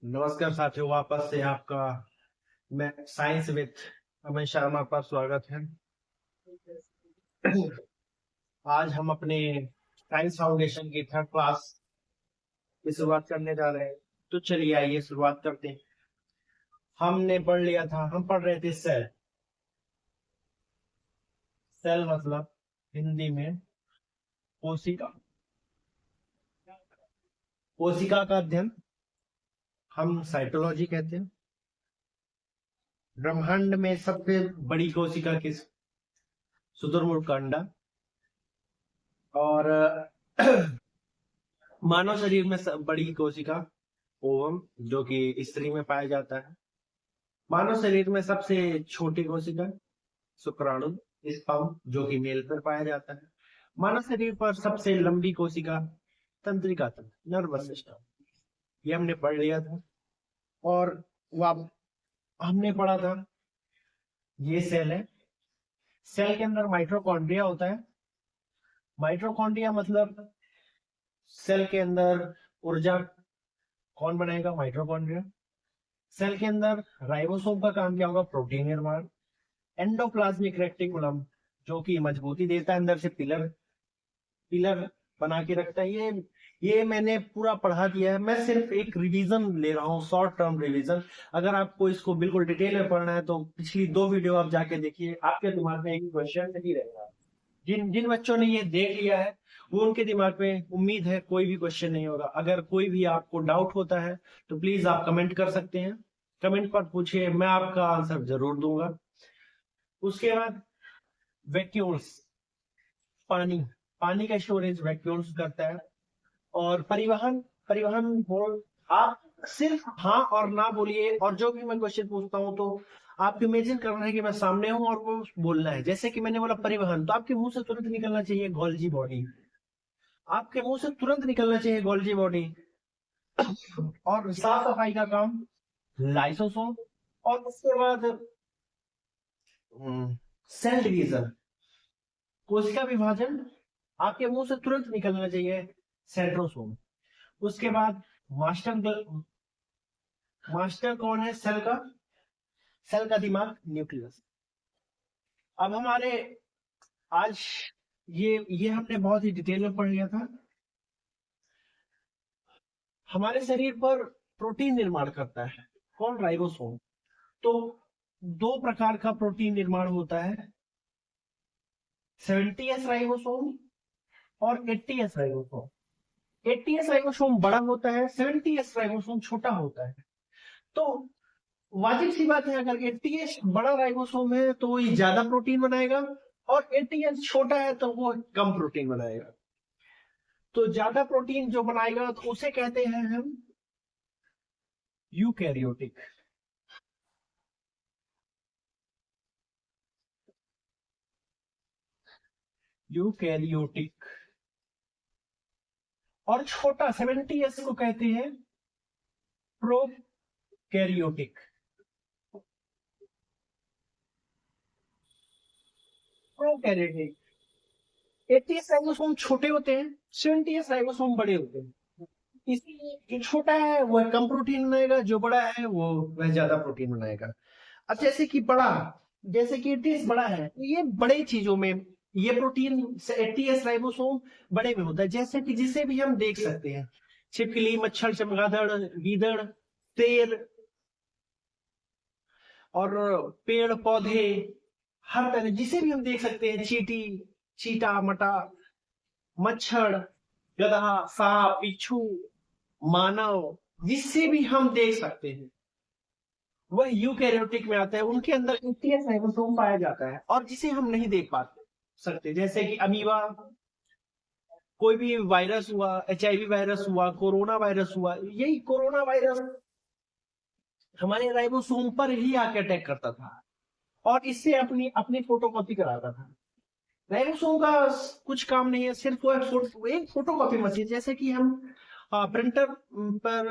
नमस्कार साथियों, वापस से आपका मैं साइंस विद अमन शर्मा पर स्वागत है। आज हम अपने साइंस फाउंडेशन की थर्ड क्लास की शुरुआत करने जा रहे हैं। तो चलिए आइए शुरुआत करते हैं। हमने पढ़ लिया था, हम पढ़ रहे थे सेल। सेल मतलब हिंदी में कोशिका। कोशिका का अध्ययन हम साइटोलॉजी कहते हैं। ब्रह्मांड में सबसे बड़ी कोशिका किस? शुतुरमुर्ग का अंडा। और मानव शरीर में बड़ी कोशिका ओवम, जो कि स्त्री में पाया जाता है। मानव शरीर में सबसे छोटी कोशिका शुक्राणु, स्पर्म, जो कि मेल पर पाया जाता है। मानव शरीर पर सबसे लंबी कोशिका तंत्रिका तंत्र, नर्वस सिस्टम। ये हमने पढ़ लिया था। और वह हमने पढ़ा था, ये सेल है। सेल के अंदर माइटोकॉन्ड्रिया होता है। माइटोकॉन्ड्रिया मतलब सेल के अंदर ऊर्जा कौन बनाएगा? माइटोकॉन्ड्रिया। सेल के अंदर राइबोसोम का काम क्या होगा? प्रोटीन निर्माण। एंडोप्लाज्मिक रेटिकुलम, जो कि मजबूती देता है, अंदर से पिलर पिलर बना के रखता है। ये मैंने पूरा पढ़ा दिया है। मैं सिर्फ एक रिवीजन ले रहा हूँ, शॉर्ट टर्म रिवीजन। अगर आपको इसको बिल्कुल डिटेल में पढ़ना है तो पिछली 2 वीडियो आप जाके देखिए, आपके दिमाग में एक क्वेश्चन नहीं रहेगा। जिन जिन बच्चों ने ये देख लिया है वो उनके दिमाग में उम्मीद है कोई भी क्वेश्चन नहीं होगा। अगर कोई भी आपको डाउट होता है तो प्लीज आप कमेंट कर सकते हैं। कमेंट पर पूछिए, मैं आपका आंसर जरूर दूंगा। उसके बाद वैक्यूल्स, पानी पानी का स्टोरेज वैक्यूल्स करता है। और परिवहन परिवहन बोल, आप सिर्फ हाँ और ना बोलिए, और जो भी मैं क्वेश्चन पूछता हूँ तो आप इमेजिन करना है कि मैं सामने हूँ और वो बोलना है। जैसे कि मैंने बोला परिवहन, तो आपके मुंह से तुरंत निकलना चाहिए गोल्जी बॉडी। आपके मुंह से तुरंत निकलना चाहिए गोल्जी बॉडी। और साफ सफाई का काम लाइसोसोम। और उसके बाद सेल डिवीजन, कोशिका विभाजन, आपके मुंह से तुरंत निकलना चाहिए सेंट्रोसोम। उसके बाद मास्टर मास्टर कौन है सेल का? सेल का दिमाग न्यूक्लियस। अब हमारे आज ये हमने बहुत ही डिटेल में पढ़ लिया था। हमारे शरीर पर प्रोटीन निर्माण करता है कौन? राइबोसोम। तो 2 प्रकार का प्रोटीन निर्माण होता है, 70S राइबोसोम और 80S राइबोसोम। 80S राइबोसोम बड़ा होता है, 70S राइबोसोम छोटा होता है। तो वाजिब सी बात है, अगर 80S बड़ा राइबोसोम है तो वो ज्यादा प्रोटीन बनाएगा, और 80S छोटा है तो वो कम प्रोटीन बनाएगा। तो ज्यादा प्रोटीन जो बनाएगा तो उसे कहते हैं हम यूकैरियोटिक। यूकैरियोटिक। और छोटा 70S को कहते हैं प्रोकैरियोटिक। प्रोकैरियोटिक। 80S राइबोसोम छोटे होते हैं, 70S राइबोसोम बड़े होते हैं। इसलिए जो छोटा है वह कम प्रोटीन बनाएगा, जो बड़ा है वो वह ज्यादा प्रोटीन बनाएगा। अब जैसे कि बड़ा, जैसे कि 80S बड़ा है, ये बड़े चीजों में ये प्रोटीन 80S राइबोसोम बड़े में होता है। जैसे कि जिसे भी हम देख सकते हैं, छिपकली, मच्छर, चमगादड़, गीदड़, शेर, और पेड़ पौधे, हर तरह जिसे भी हम देख सकते हैं, चींटी, चीटा, मटा, मच्छर, गधा, सांप, बिच्छू, मानव, जिससे भी हम देख सकते हैं वह यूकैरियोटिक में आता है। उनके अंदर 80S राइबोसोम पाया जाता है। और जिसे हम नहीं देख पाते सकते, जैसे कि अमीबा, कोई भी वायरस हुआ, HIV वायरस हुआ, कोरोना वायरस हुआ। यही कोरोना वायरस हमारे राइबोसोम पर ही आके अटैक करता था और इससे अपनी अपनी फोटोकॉपी कराता था। राइबोसोम का कुछ काम नहीं है, सिर्फ वो एक फोटोकॉपी मशीन। जैसे कि हम प्रिंटर पर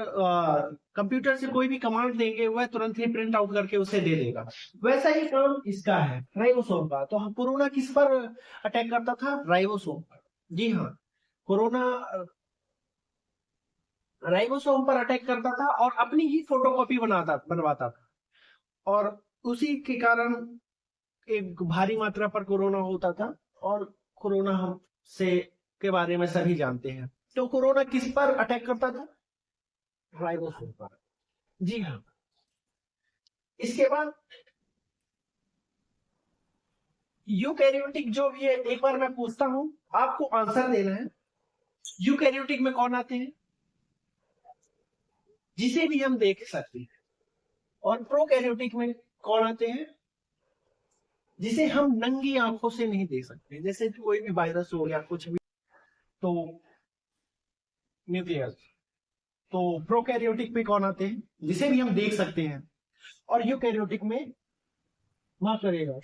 कंप्यूटर से कोई भी कमांड देंगे, वह तुरंत ही प्रिंट आउट करके उसे दे देगा। वैसा ही काम इसका है, राइबोसोम का। तो कोरोना किस पर अटैक करता था? राइबोसोम पर। जी हाँ, कोरोना राइबोसोम पर अटैक करता था और अपनी ही फोटोकॉपी बनवाता था, और उसी के कारण एक भारी मात्रा पर कोरोना होता था। और कोरोना हम से के बारे में सभी जानते हैं। तो कोरोना किस पर अटैक करता था? राइबोसोम पर। जी हाँ। इसके बाद यूकैरियोटिक जो भी है, एक बार मैं पूछता हूं, आपको आंसर देना है। यूकैरियोटिक में कौन आते हैं? जिसे भी हम देख सकते हैं। और प्रोकैरियोटिक में कौन आते हैं? जिसे हम नंगी आंखों से नहीं देख सकते, जैसे कोई भी वायरस हो गया, कुछ भी। तो न्यूक्लियस। तो प्रोकैरियोटिक में कौन आते हैं? जिसे भी हम देख सकते हैं। और यूकैरियोटिक में, माफ करिएगा,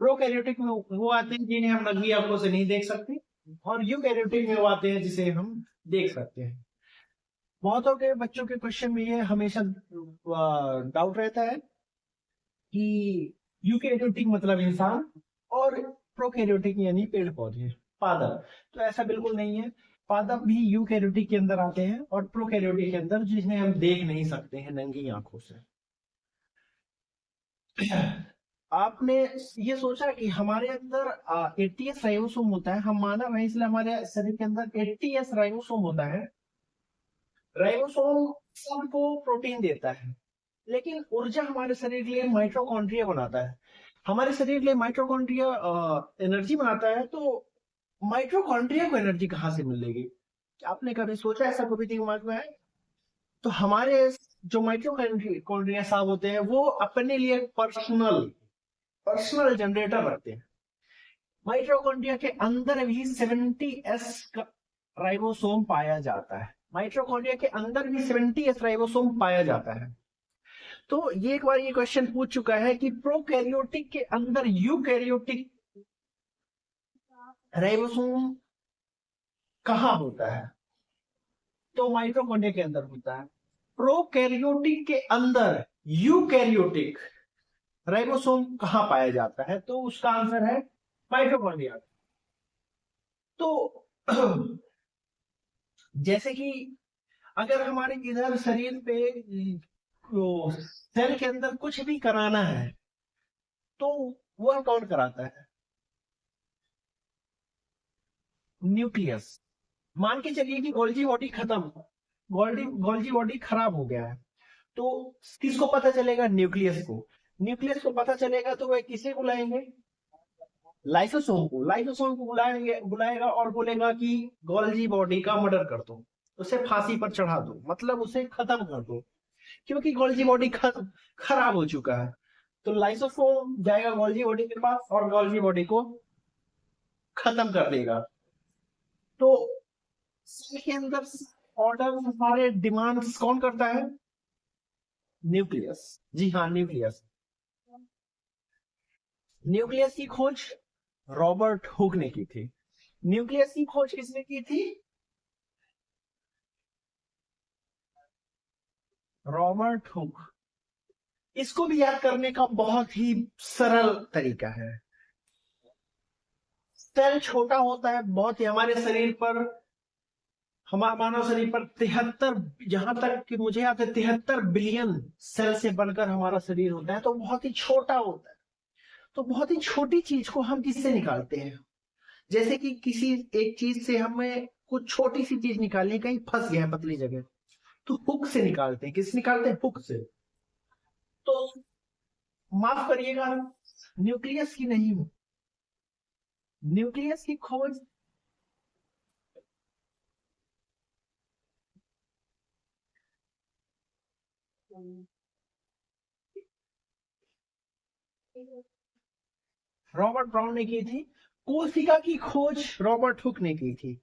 प्रोकैरियोटिक में वो आते हैं जिन्हें हम नंगी आंखों से नहीं देख सकते, और यूकैरियोटिक में वो आते हैं जिसे हम देख सकते हैं। बहुतों के बच्चों के क्वेश्चन में ये हमेशा डाउट रहता है कि यूकैरियोटिक मतलब इंसान, और प्रोकैरियोटिक यानी पेड़ पौधे, पादप। तो ऐसा बिल्कुल नहीं है। पादप भी यूकैरियोटिक के अंदर आते हैं, और प्रोकैरियोटिक के अंदर, जिन्हें हम देख नहीं सकते हैं नंगी आंखों से। आपने ये सोचा कि हमारे अंदर 80s राइबोसोम होता है, हम मानव है इसलिए हमारे शरीर के अंदर 80s राइबोसोम होता है। राइबोसोम सबको प्रोटीन देता है, लेकिन ऊर्जा हमारे शरीर के लिए माइटोकॉन्ड्रिया बनाता है। हमारे शरीर के लिए माइटोकॉन्ड्रिया एनर्जी बनाता है। तो माइटोकॉन्ड्रिया को एनर्जी कहाँ से मिलेगी? आपने कभी सोचा, ऐसा कभी दिमाग में है? तो हमारे जो माइटोकॉन्ड्रिया साहब होते हैं, वो अपने लिए पर्सनल पर्सनल जनरेटर रखते हैं। माइटोकॉन्ड्रिया के अंदर भी 70s का राइबोसोम पाया जाता है। माइटोकॉन्ड्रिया के अंदर भी 70s राइबोसोम पाया जाता है। तो ये एक बार ये क्वेश्चन पूछ चुका है कि प्रोकैरियोटिक के अंदर यूकैरियोटिक राइबोसोम कहाँ होता है? तो माइटोकॉन्ड्रिया के अंदर होता है। प्रोकैरियोटिक के अंदर यूकैरियोटिक राइबोसोम कहाँ पाया जाता है? तो उसका आंसर है माइटोकॉन्ड्रिया। तो जैसे कि अगर हमारे इधर शरीर पे सेल के अंदर कुछ भी कराना है, तो वह कौन कराता है? न्यूक्लियस। मान के चलिए कि गोल्जी बॉडी खत्म, गोल्जी बॉडी खराब हो गया है, तो किसको पता चलेगा? न्यूक्लियस को। न्यूक्लियस को पता चलेगा तो वह किसे बुलाएंगे? लाइसोसोम को। लाइसोसोम को बुलाएगा और बोलेगा कि गोल्जी बॉडी का मर्डर कर दो, उसे फांसी पर चढ़ा दो, मतलब उसे खत्म कर दो, क्योंकि गोल्जी बॉडी खराब हो चुका है। तो लाइसोसोम जाएगा गोल्जी बॉडी के पास और गोल्जी बॉडी को खत्म कर देगा। तो सेल के अंदर ऑर्डर, सारे डिमांड्स कौन करता है? न्यूक्लियस। जी हाँ, न्यूक्लियस। न्यूक्लियस की खोज रॉबर्ट हुक ने की थी। न्यूक्लियस की खोज किसने की थी? Robert Hooke. इसको भी याद करने का बहुत ही सरल तरीका है। सेल छोटा होता है बहुत ही, हमारे शरीर पर, हमारे मानव शरीर पर 73, जहां तक कि मुझे याद है 73 बिलियन सेल से बनकर हमारा शरीर होता है, तो बहुत ही छोटा होता है। तो बहुत ही छोटी चीज को हम किससे निकालते हैं? जैसे कि किसी एक चीज से हमें कुछ छोटी सी चीज निकालनी है, कहीं फंस गया है पतली जगह, तो हुक से निकालते हैं। किस निकालते हैं? हुक से। तो माफ करिएगा, न्यूक्लियस की नहीं, न्यूक्लियस की खोज रॉबर्ट ब्राउन ने की थी। कोशिका की खोज रॉबर्ट हुक ने की थी।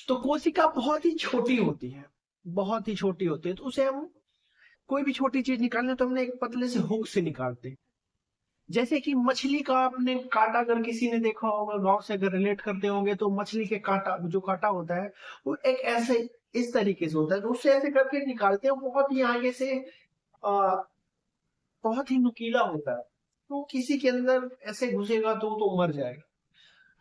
तो कोशिका बहुत ही छोटी होती है, बहुत ही छोटी होती है, तो उसे हम कोई भी छोटी चीज निकालने तो हमने एक पतले से हुक से निकालते हैं। जैसे कि मछली का आपने काटा, अगर किसी ने देखा होगा, गांव से अगर रिलेट करते होंगे, तो मछली के काटा, जो काटा होता है, वो एक ऐसे इस तरीके से होता है, तो उससे ऐसे करके निकालते हैं, बहुत ही आगे से आ, बहुत ही नुकीला होता है। तो किसी के अंदर ऐसे घुसेगा तो मर जाएगा।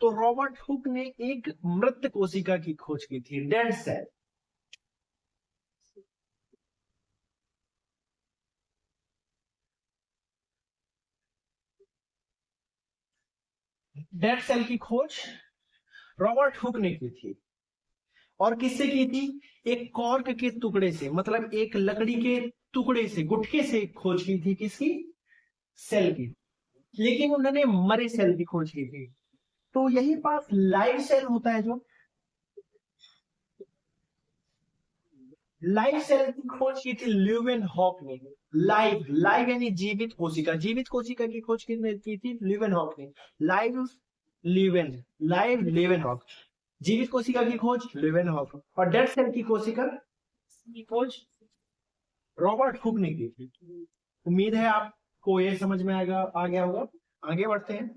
तो रॉबर्ट हुक ने एक मृत कोशिका की खोज की थी, डेड सेल। डेड सेल की खोज रॉबर्ट हुक ने की थी। और किससे की थी? एक कॉर्क के टुकड़े से, मतलब एक लकड़ी के टुकड़े से, गुटके से खोज की थी। किसकी? सेल की। लेकिन उन्होंने मरे सेल की खोज की थी। तो यही पास लाइव सेल होता है, जो लाइव सेल की खोज की थी ल्यूवेनहॉक ने। लाइव लाइव यानी जीवित कोशिका, जीवित कोशिका की खोज किसने की थी? ल्यूवेनहॉक ने। लाइव ल्यूवेन लाइव ल्यूवेनहॉक, जीवित कोशिका की खोज ल्यूवेनहॉक, और डेड सेल की कोशिका की खोज रॉबर्ट हुक ने की थी। उम्मीद है आपको ये समझ में आ गया होगा। आगे बढ़ते हैं।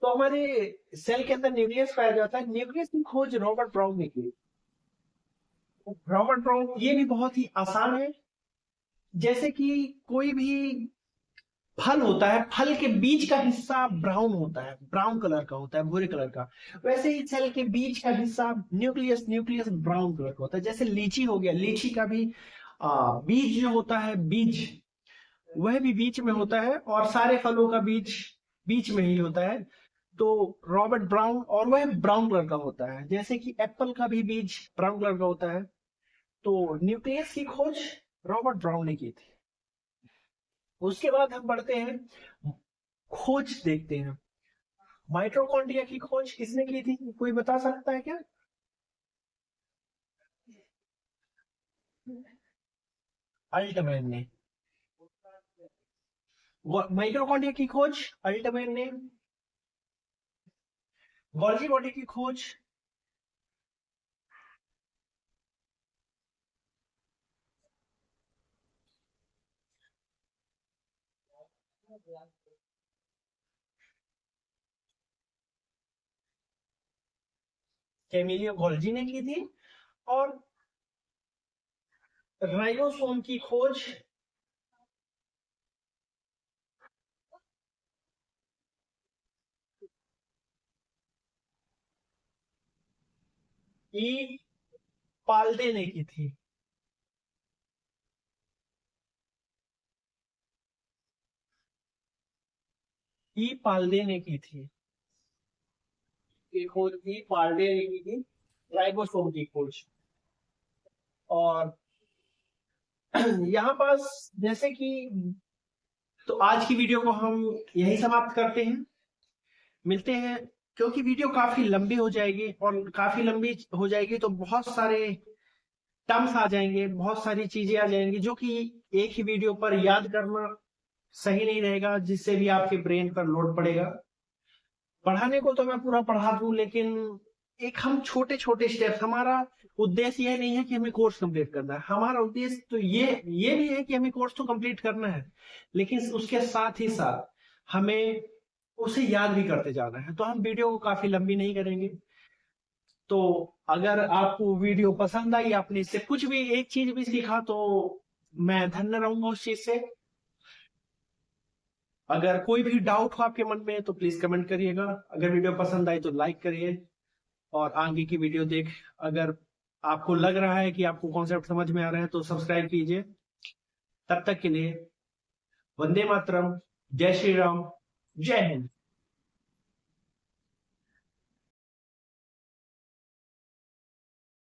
तो हमारे सेल के अंदर न्यूक्लियस पाया जाता है। न्यूक्लियस की खोज रॉबर्ट ब्राउन ने की। रॉबर्ट ब्राउन, ये भी बहुत ही आसान है। जैसे कि कोई भी फल होता है, फल के बीच का हिस्सा ब्राउन होता है, ब्राउन कलर का होता है, भूरे कलर का। वैसे ही सेल के बीच का हिस्सा न्यूक्लियस न्यूक्लियस ब्राउन कलर का होता है। जैसे लीची हो गया, लीची का भी बीज जो होता है, बीज वह भी बीच में होता है, और सारे फलों का बीज बीच में ही होता है। तो रॉबर्ट ब्राउन, और वह ब्राउन कलर का होता है। जैसे कि एप्पल का भी बीज ब्राउन कलर का होता है। तो न्यूक्लियस की खोज रॉबर्ट ब्राउन ने की थी। उसके बाद हम बढ़ते हैं, खोज देखते हैं। माइटोकॉन्ड्रिया की खोज किसने की थी? कोई बता सकता है क्या? अल्टमैन ने। माइटोकॉन्ड्रिया की खोज अल्टमैन ने। गॉल्गी बॉडी की खोज कैमिलियो गॉल्जी ने की थी। और राइबोसोम की खोज ई पाल्डे ने की थी। ई पाल्डे ने की थी। की खोज ई पाल्डे ने की थी, राइबोसोम की खोज। और यहाँ पास जैसे कि, तो आज की वीडियो को हम यही समाप्त करते हैं। मिलते हैं, क्योंकि वीडियो काफी लंबी हो जाएगी, और काफी लंबी हो जाएगी तो बहुत सारे टर्म्स आ जाएंगे, बहुत सारी चीजें आ जाएंगी, जो कि एक ही वीडियो पर याद करना सही नहीं रहेगा, जिससे भी आपके ब्रेन पर लोड पड़ेगा। पढ़ाने को तो मैं पूरा पढ़ा दूं, लेकिन एक हम छोटे छोटे स्टेप्स, हमारा उद्देश्य यह नहीं है कि हमें कोर्स कंप्लीट करना है। हमारा उद्देश्य तो ये भी है कि हमें कोर्स तो कंप्लीट करना है, लेकिन उसके साथ ही साथ हमें उसे याद भी करते जाना है। तो हम वीडियो को काफी लंबी नहीं करेंगे। तो अगर आपको वीडियो पसंद आई, आपने इससे कुछ भी एक चीज भी सीखा, तो मैं धन्य रहूंगा उस चीज से। अगर कोई भी डाउट हो आपके मन में तो प्लीज कमेंट करिएगा। अगर वीडियो पसंद आई तो लाइक करिए, और आगे की वीडियो देख, अगर आपको लग रहा है कि आपको कॉन्सेप्ट समझ में आ रहा है तो सब्सक्राइब कीजिए। तब तक के लिए वंदे मातरम, जय श्री राम, जय हिंद।